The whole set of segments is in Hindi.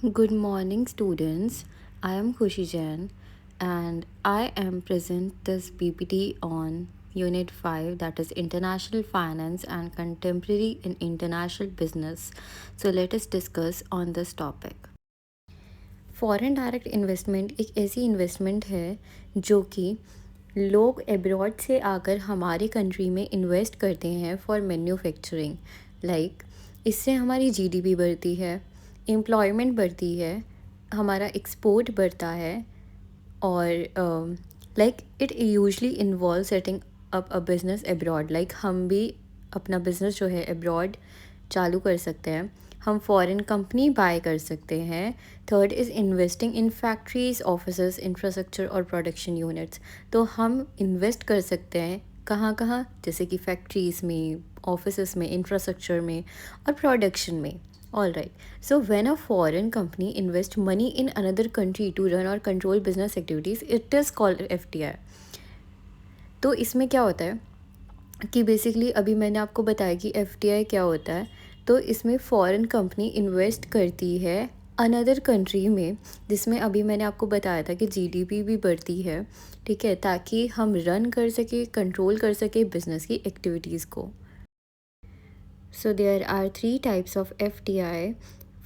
Good morning, students. I am Khushi Jain and I am present this PPT on Unit 5, that is International Finance and Contemporary in International Business. So let us discuss on this topic. Foreign direct investment एक ऐसी इन्वेस्टमेंट है जो कि लोग एब्रॉड से आकर हमारी कंट्री में इन्वेस्ट करते हैं फॉर मैन्युफैक्चरिंग। लाइक इससे हमारी जीडीपी बढ़ती है, एम्प्लॉयमेंट बढ़ती है, हमारा एक्सपोर्ट बढ़ता है और like it usually involve setting up a business abroad. Like हम भी अपना बिज़नेस जो है एब्रॉड चालू कर सकते हैं, हम फॉरेन कंपनी बाय कर सकते हैं। Third is investing in factories, offices, infrastructure और प्रोडक्शन यूनिट्स। तो हम इन्वेस्ट कर सकते हैं कहाँ कहाँ, जैसे कि फैक्ट्रीज़ में, ऑफिसेज में, इंफ्रास्ट्रक्चर में और प्रोडक्शन में। All right. So when a foreign company invests money in another country to run or control business activities, it is called FDI. तो इसमें क्या होता है कि बेसिकली अभी मैंने आपको बताया कि FDI क्या होता है। तो इसमें फॉरेन कंपनी इन्वेस्ट करती है अनदर कंट्री में, जिसमें अभी मैंने आपको बताया था कि जीडीपी भी बढ़ती है, ठीक है, ताकि हम रन कर सके, कंट्रोल कर सके बिजनेस की एक्टिविटीज़ को। So there are three types of FDI.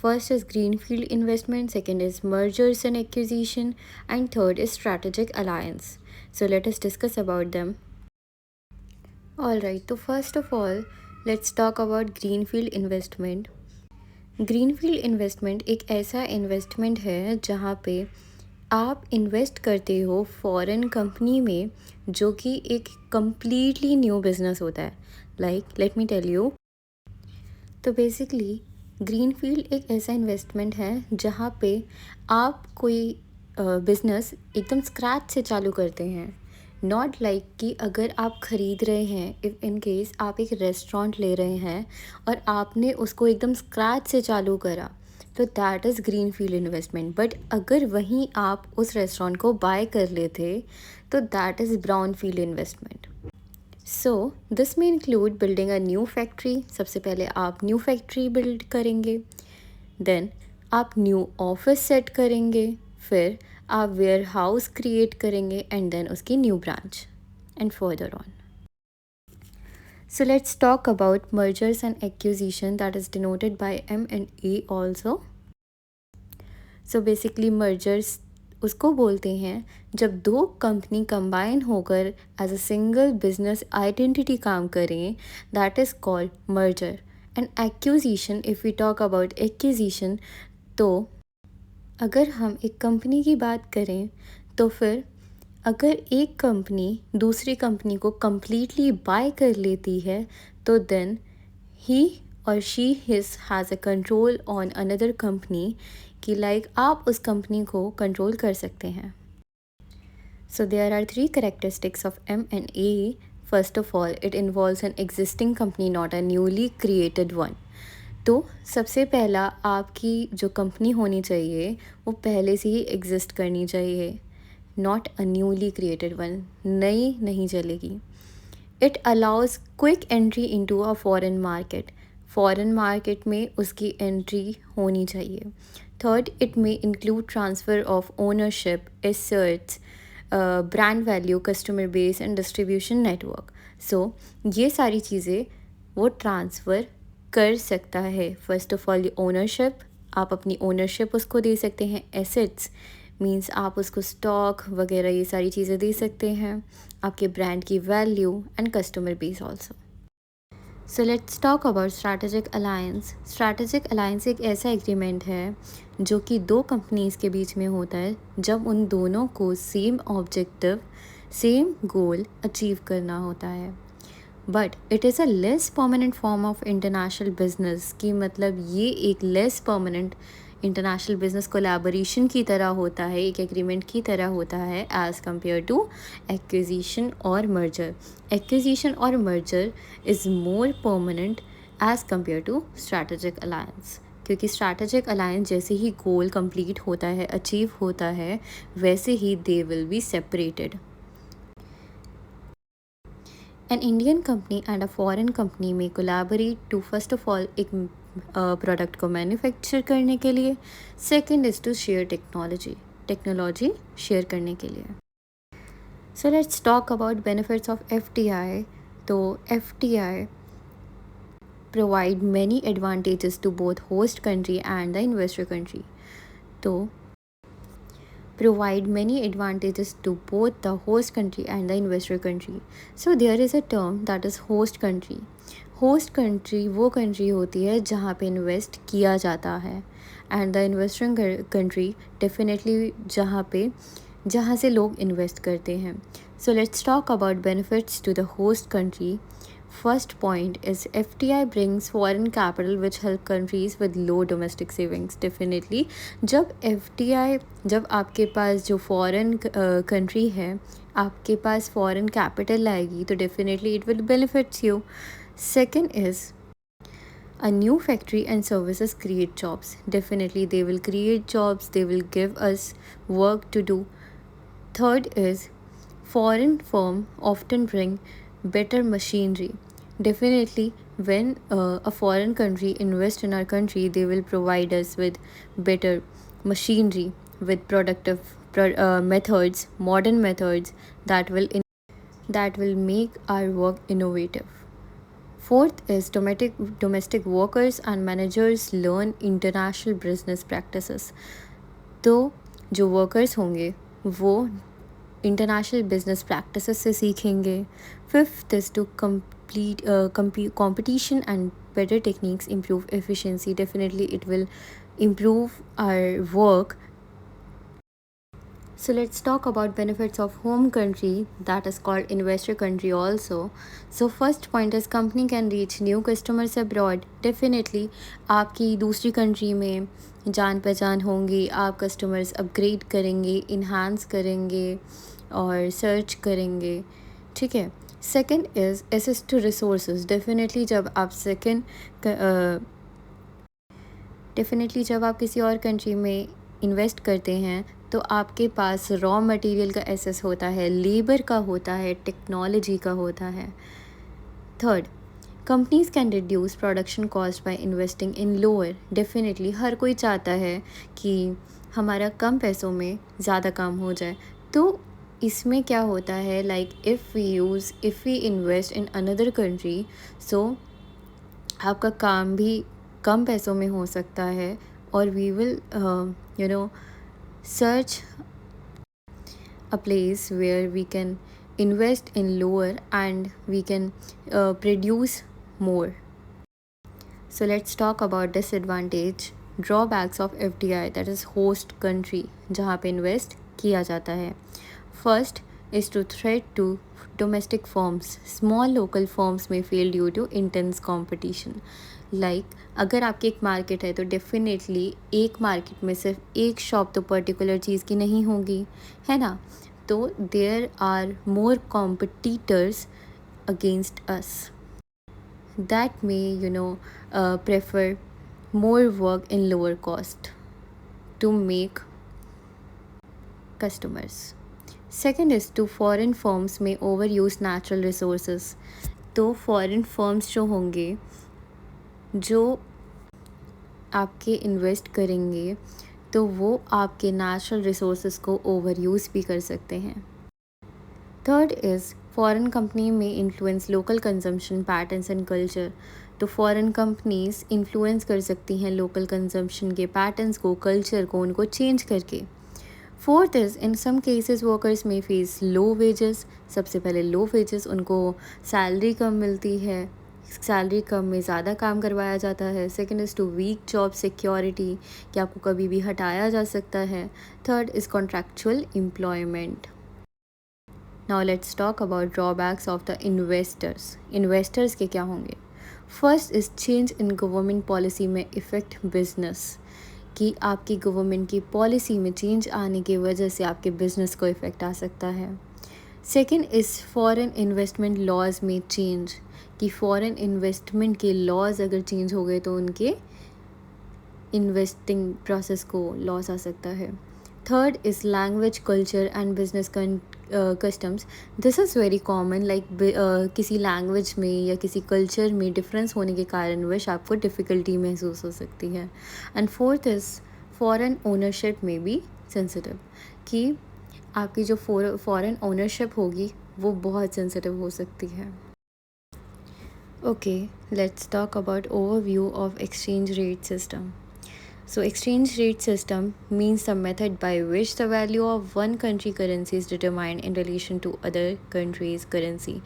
First is greenfield investment, second is mergers and acquisition, and third is strategic alliance. So let us discuss about them. Alright, so first of all, let's talk about greenfield investment. Greenfield investment एक ऐसा इन्वेस्टमेंट है जहाँ पे आप इन्वेस्ट करते हो फॉरेन कंपनी में, जो कि एक कम्प्लीटली न्यू बिजनेस होता है। Like let me tell you, तो बेसिकली ग्रीनफील्ड एक ऐसा इन्वेस्टमेंट है जहाँ पे आप कोई बिज़नेस एकदम स्क्रैच से चालू करते हैं। नॉट लाइक कि अगर आप ख़रीद रहे हैं, इफ़ इन केस आप एक रेस्टोरेंट ले रहे हैं और आपने उसको एकदम स्क्रैच से चालू करा, तो that is greenfield investment. But अगर वहीं आप उस रेस्टोरेंट को बाय कर लेते, तो that is brownfield investment. So this में include building a new factory. सबसे पहले आप न्यू फैक्ट्री बिल्ड करेंगे, देन आप न्यू ऑफिस सेट करेंगे, फिर आप वेयर हाउस क्रिएट करेंगे एंड देन उसकी new branch and further on. So let's talk about mergers and acquisition, that is denoted by M&A also. So basically mergers उसको बोलते हैं जब दो कंपनी कंबाइन होकर as a single business identity काम करें, that is called merger. And acquisition, if we talk about acquisition, तो अगर हम एक कंपनी की बात करें तो फिर अगर एक कंपनी दूसरी कंपनी को कम्प्लीटली बाय कर लेती है, तो देन ही और she has a control on another company, कि लाइक आप उस कंपनी को कंट्रोल कर सकते हैं। So there are three characteristics of M&A. First of all, it involves an existing company, not a newly created one. तो सबसे पहला आपकी जो कंपनी होनी चाहिए वो पहले से ही एग्जिस्ट करनी चाहिए, not a newly created one, नई नहीं चलेगी। It allows quick entry into a foreign market, foreign market में उसकी एंट्री होनी चाहिए। थर्ड, इट में include transfer of ownership, assets, brand value, customer base and distribution network. So ये सारी चीज़ें वो ट्रांसफ़र कर सकता है। फर्स्ट ऑफ ऑल ओनरशिप, आप अपनी ओनरशिप उसको दे सकते हैं। एसेट्स मींस आप उसको स्टॉक वगैरह ये सारी चीज़ें दे सकते हैं, आपके ब्रांड की value and customer base also. So let's talk about strategic alliance. Strategic alliance एक ऐसा एग्रीमेंट है जो कि दो कंपनीज़ के बीच में होता है जब उन दोनों को same objective, same goal achieve करना होता है। But it is a less permanent form of international business, की मतलब ये एक less permanent international business collaboration की तरह होता है, एक एग्रीमेंट की तरह होता है एज़ कम्पेयर टू एक्विजिशन और मर्जर। एक्विजिशन और merger is more permanent as compare to strategic alliance, क्योंकि स्ट्रैटेजिक अलायंस जैसे ही गोल कंप्लीट होता है, अचीव होता है, वैसे ही they will be separated. An Indian company and a foreign company में collaborate to first of all एक प्रोडक्ट को मैन्युफैक्चर करने के लिए। Second is to share technology share करने के लिए। So let's talk about benefits of FDI। तो FDI provide many advantages to both host country and the investor country. तो provide many advantages to both the host country and the investor country. So there is a term that is host country. Host country वो कंट्री होती है जहाँ पे इन्वेस्ट किया जाता है, and the investing country definitely जहाँ से लोग इन्वेस्ट करते हैं. So let's talk about benefits to the host country. First point is FDI brings foreign capital which help countries with low domestic savings. Definitely जब आपके पास जो फॉरेन कंट्री है, आपके पास फॉरेन कैपिटल आएगी तो definitely it will benefits you. Second is a new factory and services create jobs. Definitely they will create jobs, they will give us work to do. Third is foreign firm often bring better machinery. Definitely when a foreign country invest in our country, they will provide us with better machinery, with productive methods, modern methods that will make our work innovative. Fourth is domestic workers and managers learn international business practices. तो जो वर्कर्स होंगे वो इंटरनेशनल बिजनेस प्रैक्टिसेस से सीखेंगे. Fifth is to competition and better techniques improve efficiency. Definitely it will improve our work. So let's talk about benefits of home country, that is called investor country also. So first point is company can reach new customers abroad. Definitely आपकी दूसरी कंट्री में जान पहचान होंगी, आप कस्टमर्स अपग्रेड करेंगे, इन्हांस करेंगे और सर्च करेंगे. ठीक है. Second is access to resources. Definitely जब आप किसी और कंट्री में इन्वेस्ट करते हैं तो आपके पास रॉ मटेरियल का एसेस होता है, लेबर का होता है, टेक्नोलॉजी का होता है. Third, companies can reduce production cost by investing in lower. Definitely हर कोई चाहता है कि हमारा कम पैसों में ज़्यादा काम हो जाए. तो इसमें क्या होता है, like if we invest in another country, so आपका काम भी कम पैसों में हो सकता है और we will search a place where we can invest in lower and we can produce more. So let's talk about disadvantage, drawbacks of FDI, that is host country जहाँ पे इन्वेस्ट किया जाता है. First is to threat to domestic firms. Small local firms may fail due to intense competition. Like अगर आपकी एक मार्केट है तो डेफिनेटली एक मार्केट में सिर्फ एक शॉप तो पर्टिकुलर चीज़ की नहीं होगी, है ना. तो there are more competitors against us that may prefer more work in lower cost to make customers. Second is to foreign firms may overuse natural resources. तो foreign firms जो होंगे, जो आपके इन्वेस्ट करेंगे, तो वो आपके नेचुरल रिसोर्सेज को ओवर यूज़ भी कर सकते हैं. थर्ड इज़ फॉरेन कंपनी में influence local consumption patterns and culture. तो फॉरेन कंपनीज इन्फ्लुएंस कर सकती हैं लोकल कंजम्पशन के पैटर्न्स को, कल्चर को, उनको चेंज करके. Fourth is in some cases workers में फेस लो वेजेस. सबसे पहले लो वेजेस, उनको सैलरी कम मिलती है, सैलरी कम में ज़्यादा काम करवाया जाता है. Second is to weak job security, कि आपको कभी भी हटाया जा सकता है. Third is contractual employment. Now let's talk about drawbacks of the investors. Investors के क्या होंगे. First is change in government policy में इफ़ेक्ट बिजनेस, कि आपकी गवर्नमेंट की पॉलिसी में चेंज आने की वजह से आपके बिजनेस को इफ़ेक्ट आ सकता है. Second is foreign investment laws में चेंज, कि फॉरेन इन्वेस्टमेंट के लॉज अगर चेंज हो गए तो उनके इन्वेस्टिंग प्रोसेस को लॉस आ सकता है. Third is language, culture and business customs, this is very common, like किसी लैंग्वेज में या किसी कल्चर में डिफरेंस होने के कारणवश आपको डिफ़िकल्टी महसूस हो सकती है। And fourth is foreign ownership में भी सेंसिटिव, कि आपकी जो फॉरेन ओनरशिप होगी वो बहुत सेंसिटिव हो सकती है। Okay, let's talk about overview of exchange rate system. So exchange rate system means the method by which the value of one country currency is determined in relation to other country's currency.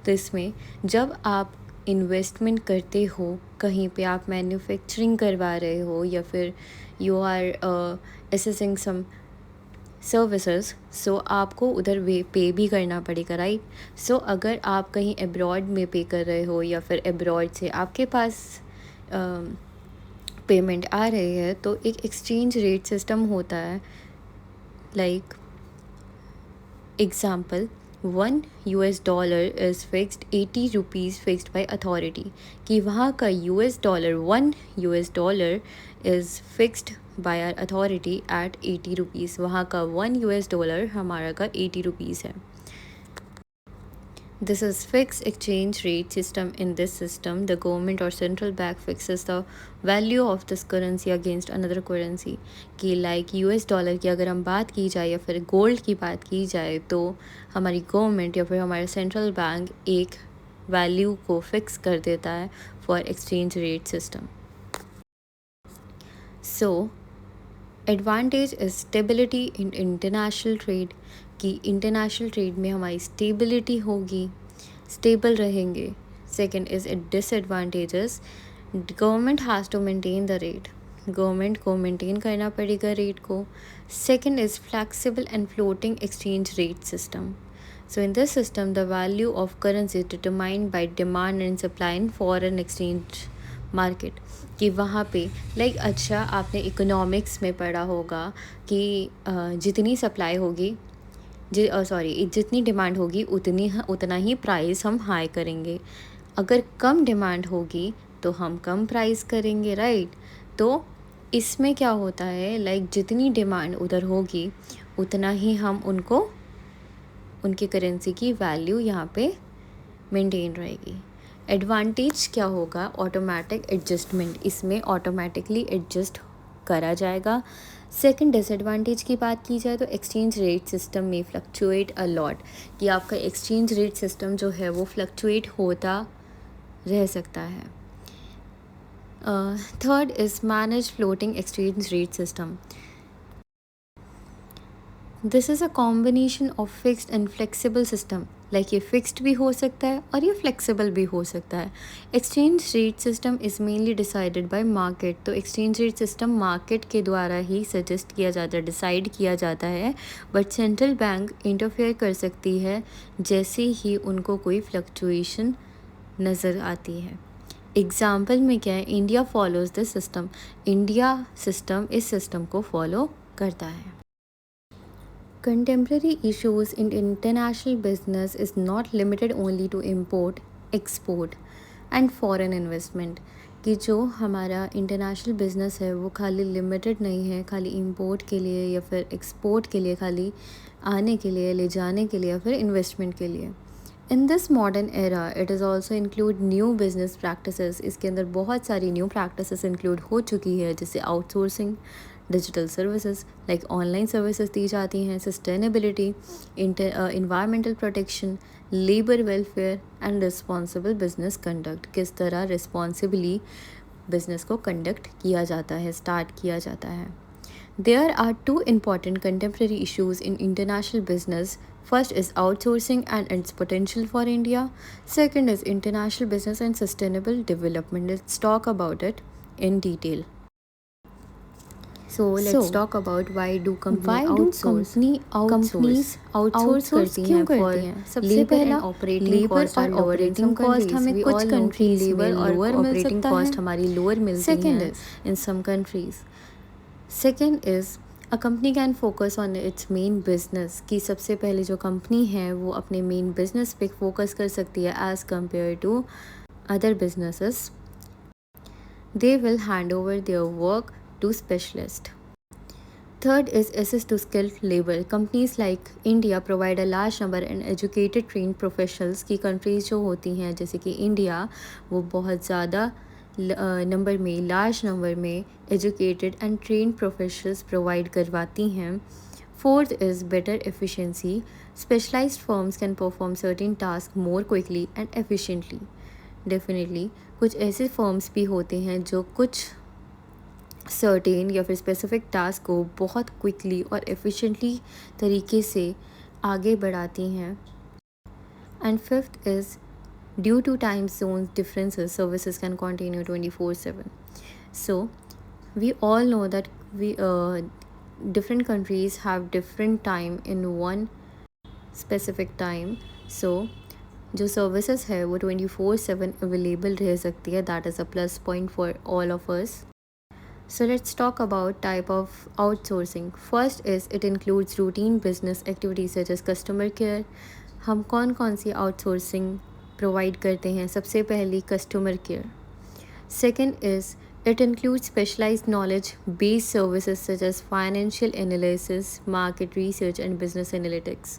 तो इसमें जब आप इन्वेस्टमेंट करते हो, कहीं पे आप मैन्युफैक्चरिंग करवा रहे हो या फिर you are assessing some services, so आपको उधर पे भी करना पड़ेगा, राइट। सो अगर आप कहीं एब्रॉड में पे कर रहे हो या फिर एब्रॉड से आपके पास पेमेंट आ रही है, तो एक एक्सचेंज रेट सिस्टम होता है। Like example, $1 is fixed 80 rupees fixed by authority, कि वहाँ का $1 is fixed by our authority at 80 rupees. वहाँ का $1 हमारा का 80 रुपीज़ है। This is fixed exchange rate system. In this system, the government or central bank fixes the value of this currency against another currency. कि लाइक $, की अगर हम बात की जाए या फिर गोल्ड की बात की जाए, तो हमारी गवर्नमेंट या फिर हमारा सेंट्रल बैंक एक वैल्यू को फिक्स कर देता है for exchange rate system. So advantage is stability in international trade, कि इंटरनेशनल ट्रेड में हमारी स्टेबिलिटी होगी, स्टेबल रहेंगे। Second is it disadvantages, government has to maintain the rate, government को मेंटेन करना पड़ेगा रेट को। Second is flexible and floating exchange rate system. So in this system, the value of currency is determined by demand and supply in foreign exchange market, कि वहाँ पे लाइक अच्छा आपने इकोनॉमिक्स में पढ़ा होगा कि जितनी सप्लाई होगी, जितनी डिमांड होगी उतना ही प्राइस हम हाई करेंगे। अगर कम डिमांड होगी तो हम कम प्राइस करेंगे, राइट। तो इसमें क्या होता है, लाइक जितनी डिमांड उधर होगी उतना ही हम उनको उनकी करेंसी की वैल्यू यहाँ पे मेंटेन रहेगी। एडवांटेज क्या होगा, ऑटोमेटिक एडजस्टमेंट, इसमें ऑटोमेटिकली एडजस्ट करा जाएगा। सेकंड डिसएडवांटेज की बात की जाए तो एक्सचेंज रेट सिस्टम में फ्लक्चुएट अ लॉट, कि आपका एक्सचेंज रेट सिस्टम जो है वो फ्लक्चुएट होता रह सकता है। Third is manage floating exchange rate system. This is a combination of fixed and flexible system, like ये फिक्स्ड भी हो सकता है और ये फ्लेक्सिबल भी हो सकता है। Exchange rate system is mainly decided by market, तो एक्सचेंज रेट सिस्टम मार्केट के द्वारा ही सजेस्ट किया जाता है, डिसाइड किया जाता है, बट सेंट्रल बैंक इंटरफेयर कर सकती है जैसे ही उनको कोई फ्लक्चुएशन नज़र आती है। एग्ज़ाम्पल में क्या है, India follows this system, India system इस सिस्टम को फॉलो करता है। Contemporary issues in international business is not limited only to import, export and foreign investment, कि जो हमारा इंटरनेशनल बिज़नेस है वो खाली लिमिटेड नहीं है खाली इंपोर्ट के लिए या फिर एक्सपोर्ट के लिए, खाली आने के लिए, ले जाने के लिए या फिर इन्वेस्टमेंट के लिए। In this modern era it is also include new business practices, इसके अंदर बहुत सारी न्यू प्रैक्टिसेस इंक्लूड हो चुकी है, जैसे outsourcing, digital services, like online services दी जाती हैं, sustainability, environmental protection, labour welfare and responsible business conduct, किस तरह रिस्पॉन्सिबली बिजनेस को कंडक्ट किया जाता है, स्टार्ट किया जाता है। There are two important contemporary issues in international business. First is outsourcing and its potential for India. Second is international business and sustainable development. Let's talk about it in detail. So let's talk about why do companies outsource करती हैं for सबसे पहला ऑपरेटिंग कॉस्ट और ऑपरेटिंग कॉस्ट हमें कुछ कंट्रीज में लोअर मिल सकता है, हमारी लोअर मिलती है in some countries. Second is a company can focus on its main business, कि सबसे पहले जो कंपनी है वो अपने मेन बिजनेस पे फोकस कर सकती है as compare to other businesses. They will hand over their work to specialist. Third is access to skilled labor. Companies like India provide a large number and educated trained professionals की countries जो होती हैं जैसे कि इंडिया वो बहुत ज़्यादा नंबर में लार्ज नंबर में educated and trend professionals provide करवाती हैं. Fourth is better efficiency. Specialized firms can perform certain tasks more quickly and efficiently. Definitely कुछ ऐसे फर्म्स भी होते हैं जो कुछ सर्टेन या फिर स्पेसिफिक टास्क को बहुत क्विकली और एफिशिएंटली तरीके से आगे बढ़ाती हैं. And fifth is due to time zone differences services can continue 24/7. So we all know that we different countries have different time in one specific time. So जो सर्विसेज है वो 24/7 अवेलेबल रह सकती है. That is a plus point for all of us. So let's talk about type of outsourcing. First is it includes routine business activities such as customer care. हम कौन कौन सी outsourcing provide करते हैं? सबसे पहली customer care. Second is it includes specialized knowledge based services such as financial analysis, market research and business analytics.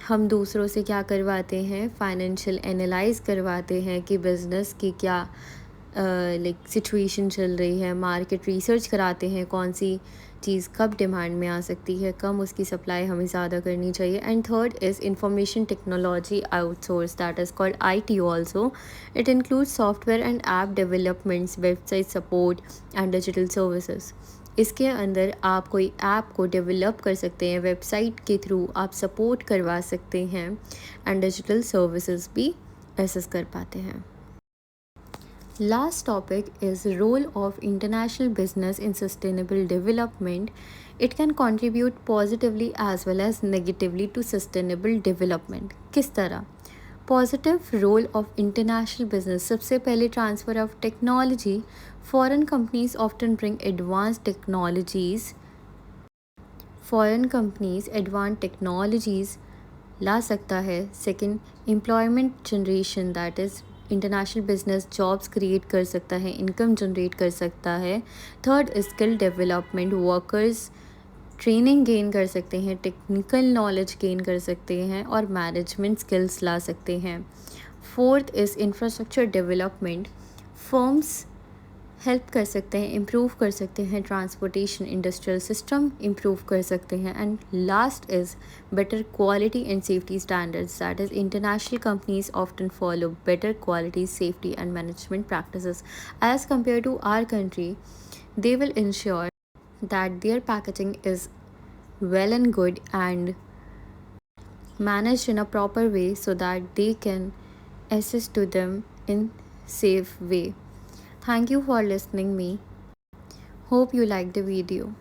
हम दूसरों से क्या करवाते हैं? फाइनेंशियल एनालाइज करवाते हैं कि बिज़नेस की क्या लाइक सिचुएशन चल रही है. मार्केट रिसर्च कराते हैं कौन सी चीज़ कब डिमांड में आ सकती है, कम उसकी सप्लाई हमें ज़्यादा करनी चाहिए. And third is information technology outsource that is called IT also. It includes software and app developments, website support and digital services. इसके अंदर आप कोई ऐप को डेवलप कर सकते हैं, वेबसाइट के थ्रू आप सपोर्ट करवा सकते हैं एंड डिजिटल सर्विसेज भी एक्सेस कर पाते हैं. Last topic is role of international business in sustainable development. It can contribute positively as well as negatively to sustainable development. किस तरह? Positive role of international business. सबसे पहले transfer of technology. Foreign companies often bring advanced technologies. Foreign companies advanced technologies ला सकता है. Second, employment generation that is international business jobs create कर सकता है, इनकम जनरेट कर सकता है. Third skill development, workers training gain कर सकते हैं, टेक्निकल नॉलेज गेन कर सकते हैं और मैनेजमेंट स्किल्स ला सकते हैं. Fourth is infrastructure development, firms help कर सकते हैं, इम्प्रूव कर सकते हैं ट्रांसपोर्टेशन इंडस्ट्रियल सिस्टम इम्प्रूव कर सकते हैं. And last is better quality and safety standards, that is international companies often follow better quality, safety and management practices as compared to our country. They will ensure that their packaging is well and good and managed in a proper way so that they can access to them in safe way. Thank you for listening me. Hope you liked the video.